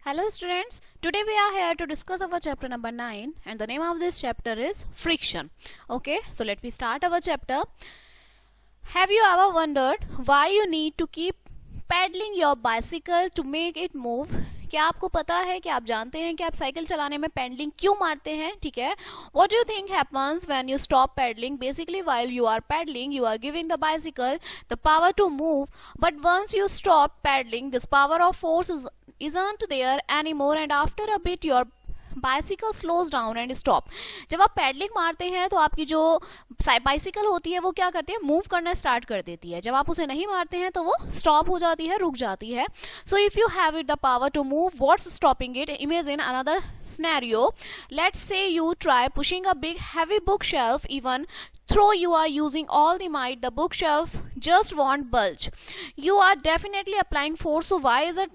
Hello students, today we are here to discuss our chapter number 9 and the name of this chapter is friction. Okay, so let me start our chapter. Have you ever wondered why you need to keep pedaling your bicycle to make it move? क्या आपको पता है कि आप जानते हैं कि आप साइकिल चलाने में पेडलिंग क्यों मारते हैं? ठीक है, what do you think happens when you stop pedaling? Basically while you are pedaling you are giving the bicycle the power to move, but once you stop pedaling this power of force isn't there anymore and after a bit your bicycle slows down and stop. जब आप paddling मारते हैं तो आपकी जो bicycle होती है वो क्या करती है, मूव करना स्टार्ट कर देती है. जब आप उसे नहीं मारते हैं तो वो स्टॉप हो जाती है, रुक जाती है. So if you have it the power to move, what's stopping it? Imagine another scenario. Let's say you try pushing a big heavy book shelf. Even though you are using all the might, the bookshelf just won't budge. You are definitely applying force, so why is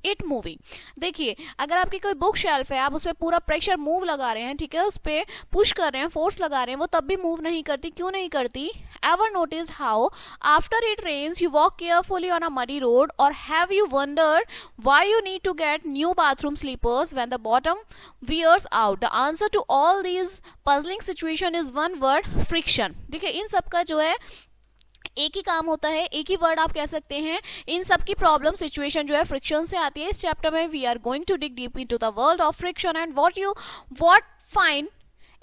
it moving? देखिए, अगर आपकी कोई book shelf है, आप उस पर पूरा pressure move लगा रहे हैं, ठीक है, उस पर पुश कर रहे हैं, फोर्स लगा रहे हैं, वो तब भी मूव नहीं करती. क्यों नहीं करती? Ever noticed how after it rains you walk carefully on a muddy road, or have you wondered why you need to get new bathroom slippers when the bottom wears out? The answer to all these puzzling situation is one word: friction. देखिए, इन सब का जो है एक ही काम होता है, एक ही वर्ड आप कह सकते हैं. इन सब की प्रॉब्लम सिचुएशन जो है फ्रिक्शन से आती है. इस चैप्टर में we are going to dig deep into the world of friction and what find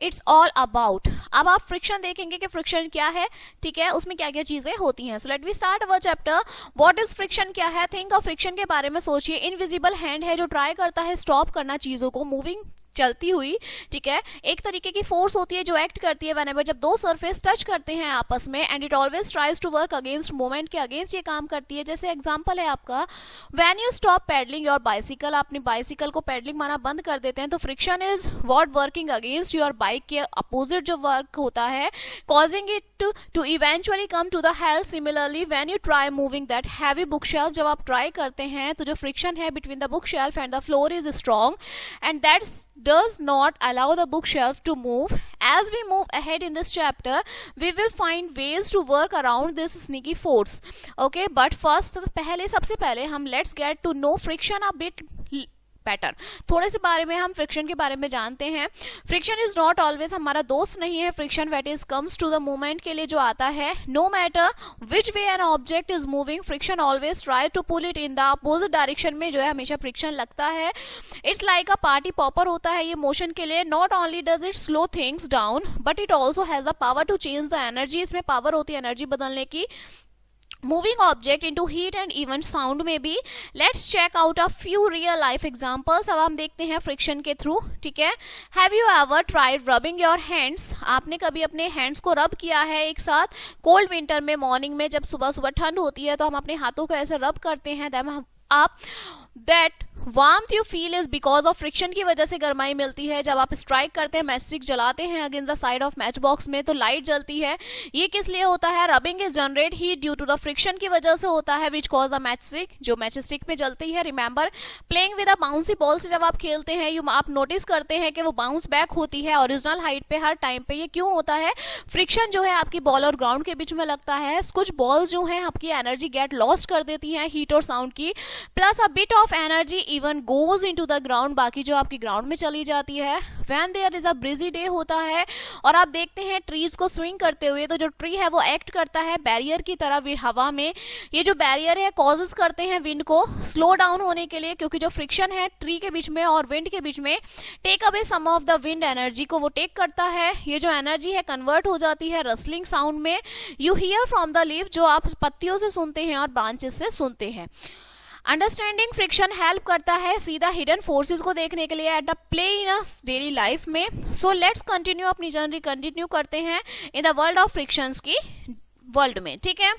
it's all about. अब आप फ्रिक्शन देखेंगे कि फ्रिक्शन क्या है, ठीक है, उसमें क्या क्या चीजें होती हैं. So let we start our chapter. What is friction? क्या है? थिंक ऑफ फ्रिक्शन के बारे में सोचिए. इनविजिबल हैंड है जो ट्राई करता है स्टॉप करना चीजों को, मूविंग चलती हुई, ठीक है. एक तरीके की फोर्स होती है जो एक्ट करती है व्हेनेवर जब दो सरफेस टच करते हैं आपस में, and it always tries to work against moment के अगेंस्ट ये काम करती है. जैसे एग्जांपल है आपका, when you stop pedalling your bicycle, अपनी बाइसिकल को पेडलिंग मारना बंद कर देते हैं तो friction is what working against your bike के अपोजिट जो वर्क होता है, causing it to eventually come to the health. Similarly when you try moving that heavy book shelf, जब आप ट्राई करते हैं तो जो फ्रिक्शन है between the book shelf and the floor is strong and that does not allow the bookshelf to move. As we move ahead in this chapter, we will find ways to work around this sneaky force. Okay, but first, सबसे पहले हम let's get to know friction a bit better. थोड़े से बारे में हम friction के बारे में जानते हैं. फ्रिक्शन इज नॉट ऑलवेज हमारा दोस्त नहीं है. Friction that is comes to the movement के लिए जो आता है. No matter which way an object is moving, friction always try to pull it in the opposite direction में जो है हमेशा फ्रिक्शन लगता है. It's like a party popper होता है ये मोशन के लिए. Not only does it slow things down but it also has the power to change the energy. इसमें पावर होती है एनर्जी बदलने की. Moving object into heat and even sound में भी. Let's check out a few real life examples. अब हम देखते हैं फ्रिक्शन के थ्रू, ठीक है. Have you ever tried rubbing your hands? आपने कभी अपने हैंड्स को रब किया है एक साथ? कोल्ड विंटर में मॉर्निंग में जब सुबह सुबह ठंड होती है तो हम अपने हाथों को ऐसे रब करते हैं. आप that warmth you feel is because of friction की वजह से गर्माई मिलती है. जब आप स्ट्राइक करते हैं, मैच स्टिक जलाते हैं against the side of match box में तो लाइट जलती है. ये किस लिए होता है? Rubbing is generate heat due to the friction की वजह से होता है which cause the match stick, जो मैच स्टिक पे जलती है. Remember playing with a bouncy ball से जब आप खेलते हैं आप नोटिस करते हैं कि वो बाउंस बैक होती है ओरिजिनल हाइट पे हर टाइम पे. ये क्यों होता है? फ्रिक्शन जो है आपकी बॉल और ग्राउंड के बीच में लगता है. कुछ बॉल्स जो है आपकी एनर्जी गेट लॉस्ट कर देती है हीट और साउंड की, plus a bit of energy even goes into the ground, बाकी जो आपकी ग्राउंड में चली जाती है. When there is a breezy day होता है और आप देखते हैं ट्रीज को स्विंग करते हुए, तो जो ट्री है वो एक्ट करता है बैरियर की तरह हवा में. ये जो बैरियर है कॉजेस करते हैं विंड को स्लो डाउन होने के लिए, क्योंकि जो फ्रिक्शन है ट्री के बीच में और विंड के बीच में take away some of the wind energy को वो टेक करता है. ये जो एनर्जी है कन्वर्ट हो जाती है रसलिंग साउंड में. You here from the leaf, जो आप पत्तियों से सुनते हैं और ब्रांचेस से सुनते हैं. अंडरस्टैंडिंग फ्रिक्शन हेल्प करता है सीधा हिडन फोर्सेस को देखने के लिए at the play in a daily life में. सो लेट्स कंटिन्यू, अपनी जर्नी कंटिन्यू करते हैं in the world of frictions की वर्ल्ड में, ठीक है.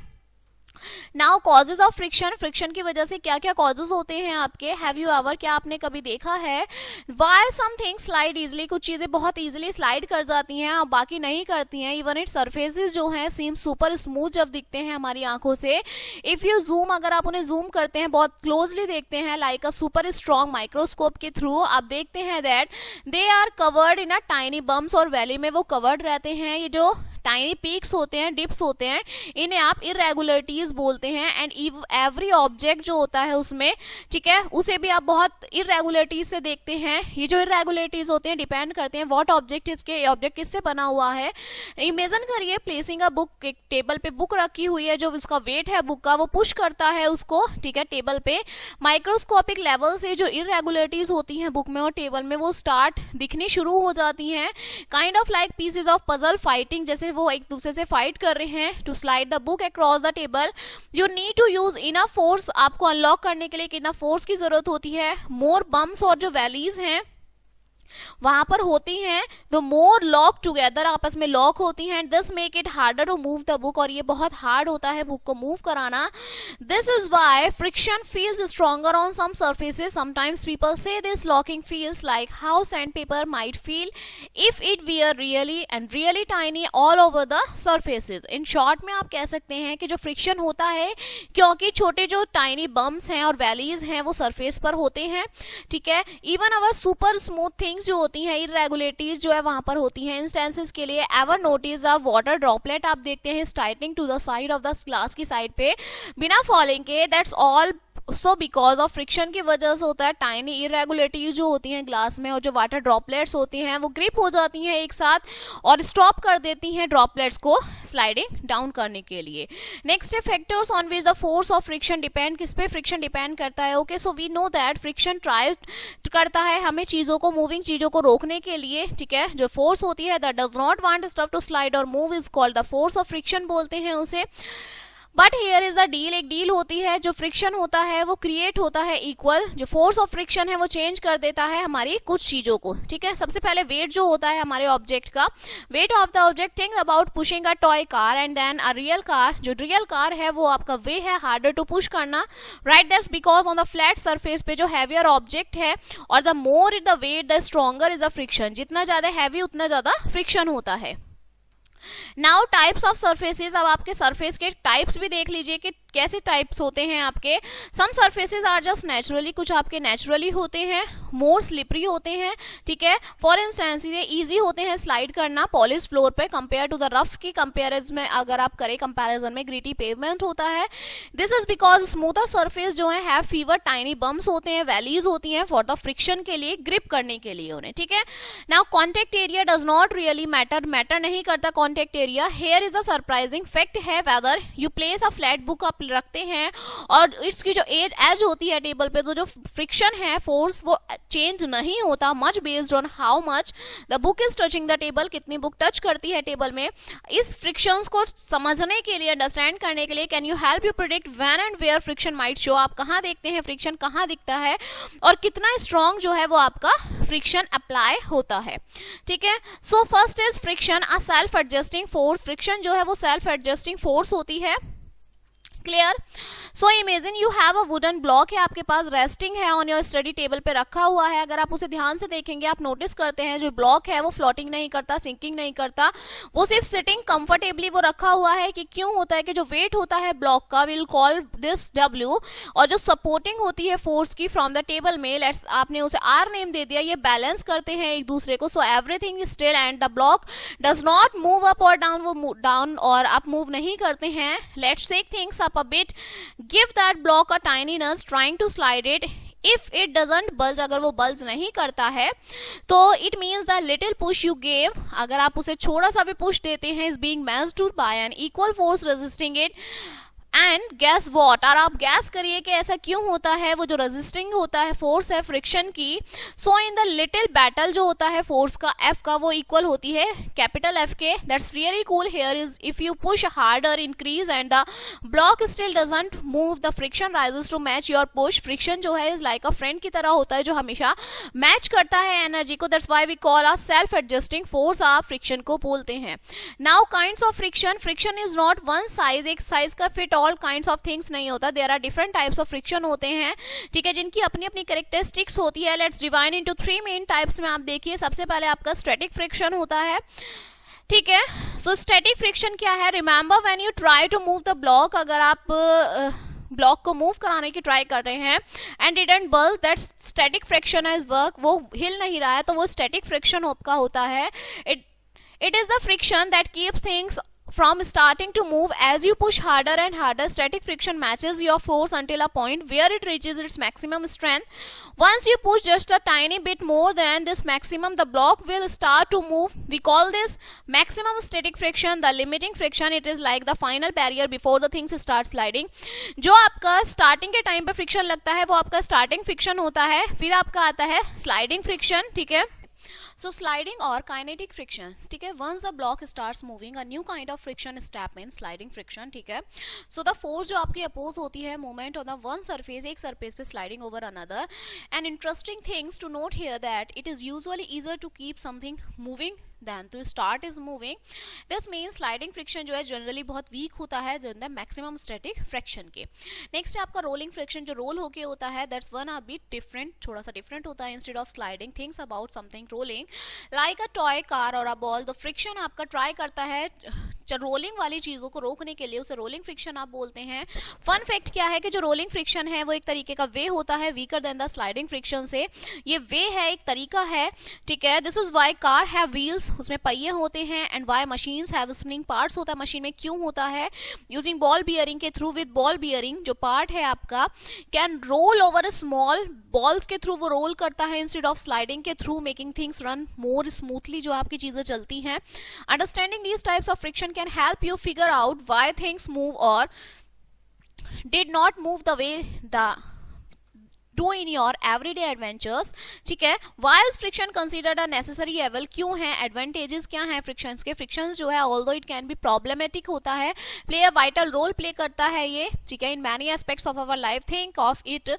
Now causes of friction, friction की वजह से क्या क्या कॉजेज होते हैं आपके. हैव यू एवर, क्या आपने कभी देखा है why some things slide easily, कुछ चीजें बहुत इजिली स्लाइड कर जाती हैं और बाकी नहीं करती हैं. इवन इट सरफेसेस जो हैं सीम सुपर स्मूथ जब दिखते हैं हमारी आंखों से. इफ यू जूम, अगर आप उन्हें जूम करते हैं, बहुत क्लोजली देखते हैं like a super strong microscope के थ्रू, आप देखते हैं that they are covered in a tiny bumps, और वैली में वो कवर्ड रहते हैं. ये जो टाइनी पीक्स होते हैं, डिप्स होते हैं, इन्हें आप इरेगुलरिटीज बोलते हैं. एंड एवरी ऑब्जेक्ट जो होता है उसमें, ठीक है, उसे भी आप बहुत इरेगुलरिटीज से देखते हैं. ये जो इरेगुलरिटीज होते हैं डिपेंड करते हैं व्हाट ऑब्जेक्ट, इसके ऑब्जेक्ट किससे बना हुआ है. इमेजिन करिए प्लेसिंग अ बुक, एक टेबल पे बुक रखी हुई है, जो उसका वेट है बुक का वो पुश करता है उसको, ठीक है, टेबल पे. माइक्रोस्कोपिक लेवल से जो इरेगुलरिटीज होती हैं बुक में और टेबल में वो स्टार्ट दिखनी शुरू हो जाती हैं. Kind of like pieces of puzzle fighting, जैसे वो एक दूसरे से फाइट कर रहे हैं. To slide the book across the table you need to use enough force, आपको अनलॉक करने के लिए कितना फोर्स की जरूरत होती है. मोर बम्स और जो वैलीज हैं वहां पर होती हैं, द मोर लॉक टुगेदर, आपस में लॉक होती हैं. This make it harder to move the book, और ये बहुत हार्ड होता है बुक को मूव कराना. This is why friction feels stronger on some surfaces. Sometimes people say this locking feels like how sand paper might feel if it were really and really tiny all over the surfaces. In short में आप कह सकते हैं कि जो friction होता है, क्योंकि छोटे जो टाइनी बम्स हैं और वैलीज हैं वो सरफेस पर होते हैं, ठीक है. Even our super smooth things जो होती हैं, इरेगुलरिटीज जो है वहां पर होती हैं. इंस्टेंसेस के लिए ever notice a water droplet, आप देखते हैं starting to the side of the glass की साइड पे बिना फॉलिंग के. That's also because of friction की वजह से होता है. टाइनी इरेगुलरिटीज जो होती हैं ग्लास में और जो वाटर ड्रॉपलेट्स होती हैं वो ग्रिप हो जाती हैं एक साथ और स्टॉप कर देती हैं ड्रॉपलेट्स को स्लाइडिंग डाउन करने के लिए. Next factors on which the force of friction depend, किस पे फ्रिक्शन डिपेंड करता है. Okay, so we know that friction tries करता है हमें चीजों को, मूविंग चीजों को रोकने के लिए, ठीक है. जो फोर्स होती है that does not want stuff to slide और move is called the force of friction बोलते हैं उसे. But here is a deal, एक डील होती है. जो फ्रिक्शन होता है वो क्रिएट होता है इक्वल, जो फोर्स ऑफ फ्रिक्शन है वो चेंज कर देता है हमारी कुछ चीजों को, ठीक है. सबसे पहले वेट जो होता है हमारे ऑब्जेक्ट का, weight of the object. Think about pushing a toy car and then a real car. जो रियल कार है वो आपका वे है हार्डर टू पुश करना, right. That's because on the flat surface पे जो हैवियर ऑब्जेक्ट है और the more the weight the stronger is a friction. जितना ज्यादा हैवी उतना ज्यादा फ्रिक्शन होता है. नाउ टाइप्स ऑफ सरफेसेस, अब आपके सरफेस के टाइप्स भी देख लीजिए कि कैसे टाइप्स होते हैं आपके. सम सरफेसेस आर जस्ट नेचुरली, कुछ आपके नेचुरली होते हैं, मोर स्लिपरी होते हैं, ठीक है. फॉर इंस्टेंस ये इजी होते हैं स्लाइड करना पॉलिश फ्लोर पे कंपेयर टू द रफ की कंपेरिजन में, अगर आप करें कंपैरिजन में ग्रीटी पेवमेंट होता है. This is because smoother surface जो है हैव फीवर टाइनी बम्स होते हैं, वैलीज होती हैं फॉर द फ्रिक्शन के लिए, ग्रिप करने के लिए उन्हें, ठीक है. Now contact area does not really matter, matter नहीं करता contact area. Here is a surprising fact है whether you place a flat book आप रखते हैं और इसकी जो एज होती है टेबल पे, तो जो फ्रिक्शन है फोर्स वो चेंज नहीं होता much based on how much the book is touching the table, कितनी बुक टच करती है टेबल में. इस फ्रिक्शंस को समझने के लिए, अंडरस्टैंड करने के लिए, can you help you predict when and where friction might show. आप कहाँ देखते हैं फ्रिक्शन, कहाँ दिखता है और कितना स्ट्रॉन्ग जो है वो आपका फ्रिक्शन अप्लाई होता है, ठीक है. So first is friction a self adjusting force. Friction जो है वो सेल्फ एडजस्टिंग फोर्स होती है. Clear. So imagine you have a wooden block है आपके पास, रेस्टिंग है ऑन योर स्टडी टेबल पे रखा हुआ है. अगर आप उसे ध्यान से देखेंगे आप नोटिस करते हैं जो ब्लॉक है वो फ्लोटिंग नहीं करता, सिंकिंग नहीं करता, वो सिर्फ सिटिंग कंफर्टेबली वो रखा हुआ है. कि क्यों होता है कि जो वेट होता है ब्लॉक का, विल कॉल दिस W, और जो सपोर्टिंग होती है फोर्स की फ्रॉम द टेबल में, लेट्स आपने उसे R नेम दे दिया, ये बैलेंस करते हैं एक दूसरे को. So everything is still and the block does not move up और डाउन, वो डाउन और अप मूव नहीं करते हैं. Let's shake things up a bit, give that block a tiny nudge trying to slide it. If it doesn't bulge, अगर वो bulge नहीं करता है तो it means the little push you gave, अगर आप उसे छोटा सा भी push देते हैं, is being matched by an equal force resisting it. And gas what, और आप गैस करिए कि ऐसा क्यों होता है. वो जो रेजिस्टिंग होता है फोर्स है फ्रिक्शन की, सो इन द लिटिल बैटल जो होता है फोर्स का F का, वो इक्वल होती है कैपिटल F के. That's really cool. Here is if you push harder increase and the block still doesn't move, the friction rises to match your push. Friction जो है इज लाइक अ फ्रेंड की तरह होता है जो हमेशा मैच करता है एनर्जी को. That's why we call a self adjusting force, आप फ्रिक्शन को बोलते हैं. Now kinds of friction. Friction is not one size, एक साइज का fit all kinds of things नहीं होता, there are different types of friction होते हैं, ठीक है, जिनकी अपनी अपनी कैरेक्टरिस्टिक्स होती है. Let's divide into 3 main types में. आप देखिए सबसे पहले आपका स्टैटिक फ्रिक्शन होता है, ठीक है. सो स्टैटिक फ्रिक्शन क्या है? Remember when you try to move the block, अगर आप ब्लॉक को मूव कराने की ट्राई कर रहे हैं and didn't bulge, that static friction is work, वो हिल नहीं रहा है तो वो स्टैटिक फ्रिक्शन का होता है. It is the friction that keeps things from starting to move. As you push harder and harder, static friction matches your force until a point where it reaches its maximum strength. Once you push just a tiny bit more than this maximum, the block will start to move. We call this maximum static friction. The limiting friction, it is like the final barrier before the things start sliding. जो आपका starting के time पे friction लगता है वो आपका starting friction होता है. फिर आपका आता है स्लाइडिंग फ्रिक्शन, ठीक है. So sliding or kinetic friction, ठीक है. Once the block starts moving, a new kind of friction step in sliding friction, ठीक है. So the force जो आपकी अपोज होती है movement on the one surface, एक surface पे sliding over another. And interesting things to note here that it is usually easier to keep something moving than to start is moving. This means sliding friction जो है generally बहुत week होता है than the maximum static friction के. Next है आपका rolling friction, जो role होके होता है, that's one a bit different, थोड़ा सा डिफरेंट होता है. Instead of sliding things about something rolling like a toy car और अ बॉल, द फ्रिक्शन आपका ट्राई करता है रोलिंग वाली चीजों को रोकने के लिए, उसे रोलिंग फ्रिक्शन आप बोलते हैं. फन फैक्ट क्या है कि जो रोलिंग फ्रिक्शन है वो एक तरीके का वे होता है, weaker then the sliding friction से. ये वे है, एक तरीका है, ठीक है. This is why car have wheels, उसमें पहिए होते हैं, and why machines have spring parts होता है, मशीन में क्यों होता है, यूजिंग बॉल बियरिंग के थ्रू. विद बॉल बियरिंग जो पार्ट है आपका can roll over small balls के थ्रू वो रोल करता है इंस्टेड ऑफ स्लाइडिंग के through, making things run more smoothly, जो आपकी चीजें चलती हैं. Understanding these types of friction can help you figure out why things move और did not move the way the do in your everyday adventures, ठीक है. Why is friction considered a necessary evil? क्यों है, advantages क्या है frictions के? frictions जो है although it can be problematic होता है, play a vital role play करता है ये, ठीक है, in many aspects of our life. Think of it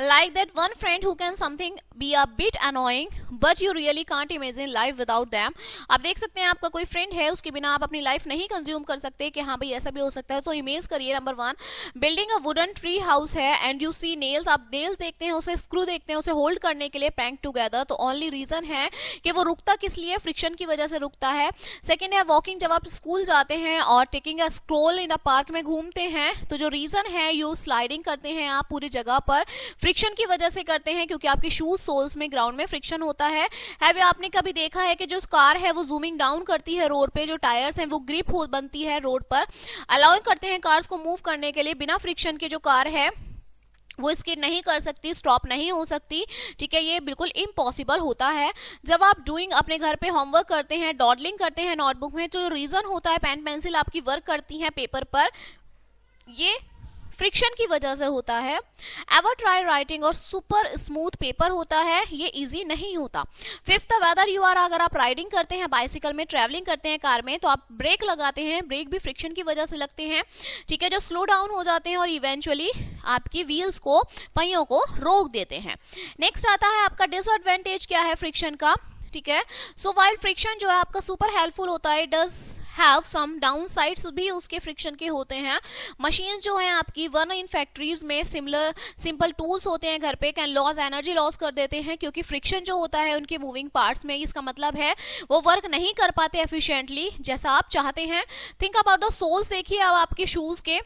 like that one friend who can something be a bit annoying but you really can't imagine life without them. आप देख सकते हैं आपका कोई फ्रेंड है, उसके बिना आप अपनी लाइफ नहीं कंज्यूम कर सकते कि हाँ भाई ऐसा भी हो सकता है. तो इमेज करिए number 1, building a wooden tree house है एंड यू सी नेल्स, आप नेल्स देखते हैं, उसे स्क्रू देखते हैं, उसे होल्ड करने के लिए पैंक टुगेदर. तो ओनली रीजन है कि वो रुकता किस लिए, फ्रिक्शन की वजह से रुकता है. सेकंड है वॉकिंग, जब आप स्कूल जाते हैं और taking a stroll in a park में घूमते हैं, तो जो रीजन है यू स्लाइडिंग करते हैं आप पूरी जगह पर, फ्रिक्शन की वजह से करते हैं, क्योंकि आपकी शूज सोल्स में ग्राउंड में फ्रिक्शन होता है. आपने कभी देखा है कि जो कार है वो जूमिंग डाउन करती है रोड पे, जो टायर्स हैं वो ग्रिप बनती है रोड पर, अलाउइंग करते हैं कार्स को मूव करने के लिए. बिना फ्रिक्शन के जो कार है वो स्किड नहीं कर सकती, स्टॉप नहीं हो सकती, ठीक है. ये बिल्कुल इम्पॉसिबल होता है. जब आप डूइंग अपने घर पे होमवर्क करते हैं, डॉडलिंग करते हैं नोटबुक में, तो रीजन होता है पेन पेंसिल आपकी वर्क करती हैं पेपर पर, ये फ्रिक्शन की वजह से होता है. एवर ट्राई राइटिंग और सुपर स्मूथ पेपर होता है, ये इजी नहीं होता. फिफ्थ, वेदर यू आर, अगर आप राइडिंग करते हैं बाइसिकल में, ट्रैवलिंग करते हैं कार में, तो आप ब्रेक लगाते हैं, ब्रेक भी फ्रिक्शन की वजह से लगते हैं, ठीक है, जो स्लो डाउन हो जाते हैं और इवेंचुअली आपकी व्हील्स को, पहियों को रोक देते हैं. नेक्स्ट आता है आपका डिसएडवांटेज क्या है फ्रिक्शन का, ठीक है. सो वाइल फ्रिक्शन जो है आपका सुपर हेल्पफुल होता है, does have some downsides भी उसके फ्रिक्शन के होते हैं. मशीन जो है आपकी वन इन फैक्ट्रीज में सिंपल टूल्स होते हैं घर पे, कैन लॉस एनर्जी लॉस कर देते हैं, क्योंकि फ्रिक्शन जो होता है उनके मूविंग पार्ट्स में, इसका मतलब है वो वर्क नहीं कर पाते एफिशिएंटली जैसा आप चाहते हैं. थिंक अबाउट द सोल्स, देखिए अब आपके शूज के,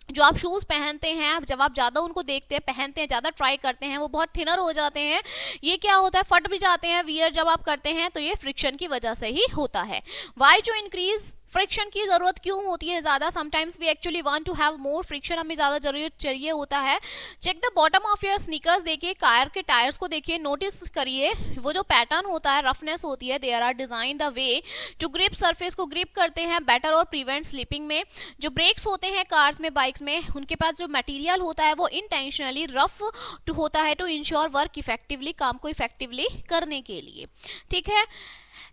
जो आप शूज पहनते हैं, जब आप ज्यादा उनको देखते हैं, पहनते हैं, ज्यादा ट्राई करते हैं, वो बहुत थिनर हो जाते हैं. ये क्या होता है, फट भी जाते हैं वियर जब आप करते हैं, तो ये फ्रिक्शन की वजह से ही होता है. वाई टू इंक्रीज, फ्रिक्शन की जरूरत क्यों होती है ज्यादा, sometimes we actually want to have more friction, हमें ज्यादा जरूरत चाहिए होता है. Check the bottom of your sneakers, देखिए कार के टायर्स को देखिए, नोटिस करिए वो जो पैटर्न होता है, रफनेस होती है, there are design the way to grip, surface को ग्रिप करते हैं बेटर और प्रिवेंट स्लिपिंग में. जो ब्रेक्स होते हैं कार्स में, बाइक्स में, उनके पास जो मटेरियल होता है वो इंटेंशनली रफ होता है टू इंश्योर वर्क इफेक्टिवली, काम को इफेक्टिवली करने के लिए, ठीक है.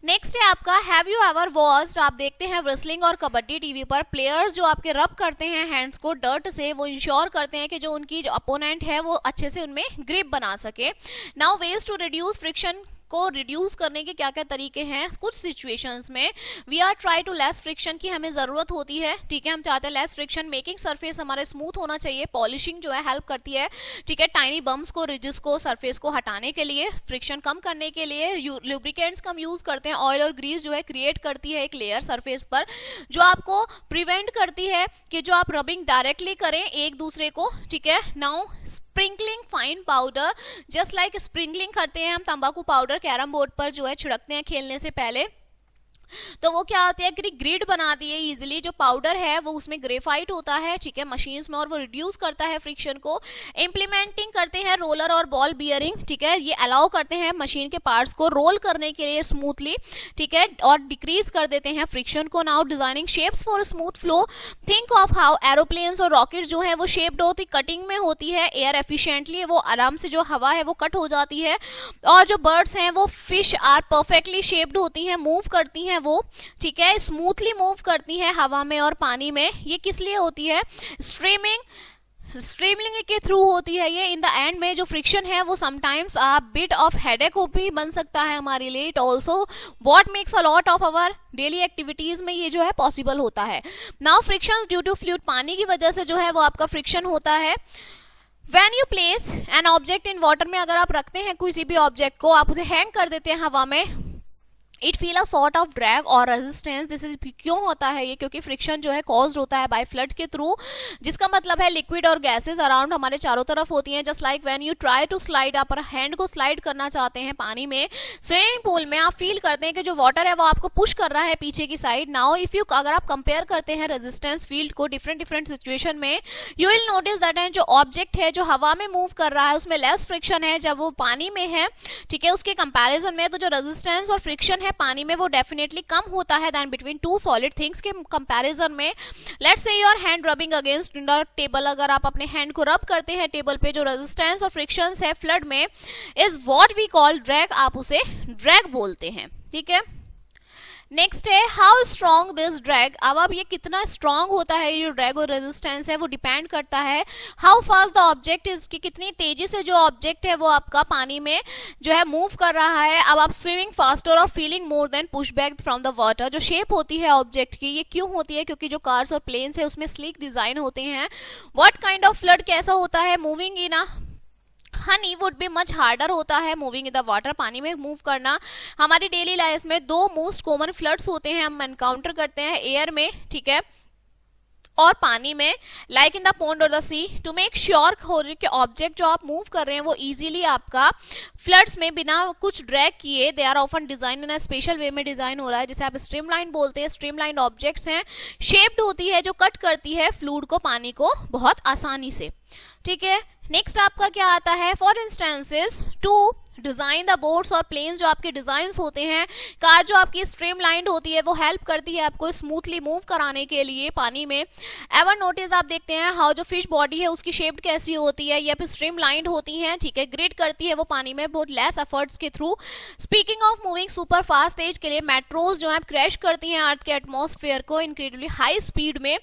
नेक्स्ट है आपका हैव यू एवर वॉच्ड, आप देखते हैं रेसलिंग और कबड्डी टीवी पर, प्लेयर्स जो आपके रब करते हैं हैंड्स को डर्ट से, वो इंश्योर करते हैं कि जो उनकी जो अपोनेंट है वो अच्छे से उनमें ग्रिप बना सके. Now ways to reduce friction, को रिड्यूस करने के क्या क्या तरीके हैं। कुछ सिचुएशंस में we are try to less friction की हमें जरूरत होती है, ठीक है, हम चाहते हैं लेस फ्रिक्शन, मेकिंग सरफेस हमारे स्मूथ होना चाहिए, पॉलिशिंग जो है हेल्प करती है, ठीक है, टाइनी बम्स को, रिजेस को, सरफेस को हटाने के लिए, फ्रिक्शन कम करने के लिए लुब्रिकेंट्स कम यूज करते हैं, ऑयल और ग्रीस जो है क्रिएट करती है एक लेयर सरफेस पर जो आपको प्रिवेंट करती है कि जो आप रबिंग डायरेक्टली करें एक दूसरे को, ठीक है। Now sprinkling fine powder, just like sprinkling करते हैं हम तंबाकू पाउडर कैरम बोर्ड पर जो है छिड़कते हैं खेलने से पहले, तो वो क्या होती है कि ग्रिड बनाती है इजीली, जो पाउडर है वो उसमें ग्रेफाइट होता है, ठीक है, मशीन्स में, और वो रिड्यूस करता है फ्रिक्शन को। इम्प्लीमेंटिंग करते हैं रोलर और बॉल बियरिंग, ठीक है, ये अलाउ करते हैं मशीन के पार्ट्स को रोल करने के लिए स्मूथली, ठीक है, और डिक्रीज कर देते हैं फ्रिक्शन को। Now designing shapes for smooth flow, think of how aeroplanes और रॉकेट जो है वो शेप्ड होती, कटिंग में होती है एयर एफिशिएंटली, वो आराम से जो हवा है वो कट हो जाती है, और जो बर्ड्स हैं वो फिश आर परफेक्टली शेप्ड होती हैं, मूव करती हैं वो, ठीक है, स्मूथली मूव करती है हवा में और पानी में। ये किस लिए होती है? स्ट्रीमिंग के थ्रू होती है ये। इन द एंड में जो फ्रिक्शन है वो sometimes a bit of headache भी बन सकता है हमारे लिए। It also what makes a lot of our daily activities में ये जो है पॉसिबल होता है। Now friction due to fluid, पानी की वजह से जो है वो आपका फ्रिक्शन होता है। When you place an object in water, में अगर आप रखते हैं किसी भी ऑब्जेक्ट को, आप उसे हैंग कर देते हैं हवा में, it feel a sort of drag और रेजिस्टेंस। दिस इज क्यों होता है ये? क्योंकि फ्रिक्शन जो है कॉज्ड होता है बाय फ्लड के थ्रू, जिसका मतलब है लिक्विड और गैसेस अराउंड हमारे चारों तरफ होती हैं। Just like when you try to slide, आप हैंड को स्लाइड करना चाहते हैं पानी में, स्विमिंग पूल में, आप फील करते हैं कि जो वाटर है वो आपको पुश कर रहा है पीछे की साइड। नाउ इफ यू, अगर आप कंपेयर करते हैं रेजिस्टेंस फील्ड को डिफरेंट सिचुएशन में, यू विल नोटिस दैट जो ऑब्जेक्ट है जो हवा में मूव कर रहा है उसमें लेस फ्रिक्शन है जब वो पानी में है, ठीक है, उसके कंपैरिजन में। तो जो रेजिस्टेंस और फ्रिक्शन है पानी में वो डेफिनेटली कम होता है then between two solid things के कंपैरिजन में। Let's say your hand rubbing against the table, अगर आप अपने हैंड को रब करते हैं टेबल पे, जो रेजिस्टेंस और फ्रिक्शन है फ्लड में is what we call drag, आप उसे ड्रैग बोलते हैं, ठीक है। नेक्स्ट है हाउ स्ट्रॉन्ग दिस ड्रैग। अब ये कितना स्ट्रॉन्ग होता है ये जो ड्रैग और रेजिस्टेंस है वो डिपेंड करता है how fast the object is, कि कितनी तेजी से जो ऑब्जेक्ट है वो आपका पानी में जो है मूव कर रहा है। अब आप स्विमिंग फास्टर और feeling more than push back from the water, जो शेप होती है ऑब्जेक्ट की ये क्यों होती है? क्योंकि जो कार्स और प्लेन्स है उसमें स्लीक डिजाइन होते हैं। व्हाट काइंड ऑफ फ्लड कैसा होता है? Moving in a Honey would be much harder होता है मूविंग इन द वाटर, पानी में मूव करना। हमारी डेली लाइफ में दो मोस्ट कॉमन फ्लड्स होते हैं, हम एनकाउंटर करते हैं एयर में, ठीक है, और पानी में, लाइक इन द पॉन्ड और the sea. To make sure हो कि ऑब्जेक्ट जो आप मूव कर रहे हैं वो इजीली आपका फ्लड्स में बिना कुछ ड्रैग किए, they are often design in a special way में डिजाइन हो रहा है, जिसे आप स्ट्रीमलाइन बोलते हैं। स्ट्रीमलाइन ऑब्जेक्ट्स हैं, शेप्ड होती है जो कट करती है फ्लूइड को, पानी को बहुत आसानी से, ठीक है। नेक्स्ट आपका क्या आता है? For instances to design the boats और प्लेन्स, जो आपके डिजाइन्स होते हैं, कार जो आपकी स्ट्रीमलाइंड होती है वो हेल्प करती है आपको स्मूथली मूव कराने के लिए पानी में। एवर नोटिस, आप देखते हैं हाउ जो फिश बॉडी है उसकी शेप कैसी होती है, या फिर स्ट्रीमलाइंड होती है, ठीक है, ग्रिड करती है वो पानी में बहुत लेस एफर्ट्स के through. Speaking of moving super fast तेज के लिए, मेट्रोज जो है क्रैश करती हैं अर्थ के एटमॉस्फेयर को इनक्रेडिबली हाई स्पीड में।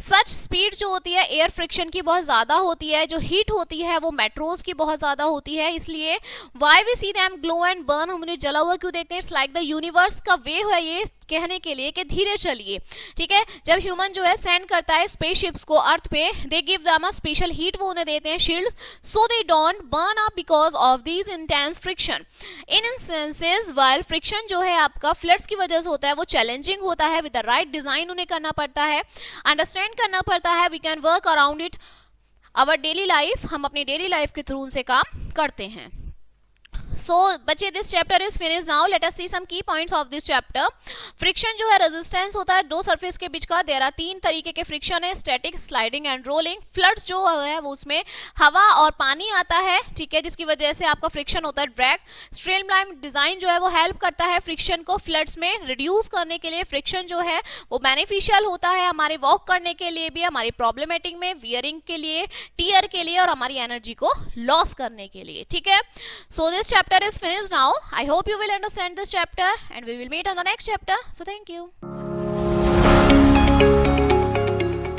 सच स्पीड जो होती है एयर फ्रिक्शन की बहुत ज्यादा होती है, जो हीट होती है वो मेट्रोज की बहुत ज्यादा होती है, इसलिए Why we see them glow and burn, हम उन्हें जला हुआ क्यों देखते हैं? इट्स लाइक द यूनिवर्स का वे है ये कहने के लिए कि धीरे चलिए, ठीक है। जब ह्यूमन जो है सेंड करता है स्पेसशिप्स को अर्थ पे, they give them a special heat, वो उन्हें देते हैं shield, so they don't burn up because of these intense friction. In instances while friction जो है आपका फ्लड्स की वजह से होता है वो चैलेंजिंग होता है, विद द राइट डिजाइन उन्हें करना पड़ता है, अंडरस्टैंड करना पड़ता है, we can work around it our daily life, हम अपनी डेली लाइफ के थ्रू उनसे काम करते हैं। So बच्चे this chapter is finished now. Let us see some key points of this chapter. Friction जो है रेजिस्टेंस होता है दो सरफेस के बीच का। देयर आर तीन तरीके के फ्रिक्शन है, static, sliding and rolling. Floods जो है वो उसमें हवा और पानी आता है, ठीक है, जिसकी वजह से आपका फ्रिक्शन होता है ड्रैग। स्ट्रीमलाइन डिजाइन जो है वो हेल्प करता है फ्रिक्शन को फ्लड्स में रिड्यूस करने के लिए। फ्रिक्शन जो है वो बेनिफिशियल होता है हमारे वॉक करने के लिए भी, हमारी प्रॉब्लमेटिक में, वियरिंग के लिए, टीयर के लिए, और हमारी एनर्जी को लॉस करने के लिए, ठीक है। So this chapter is finished now. I hope you will understand this chapter and we will meet on the next chapter. So thank you.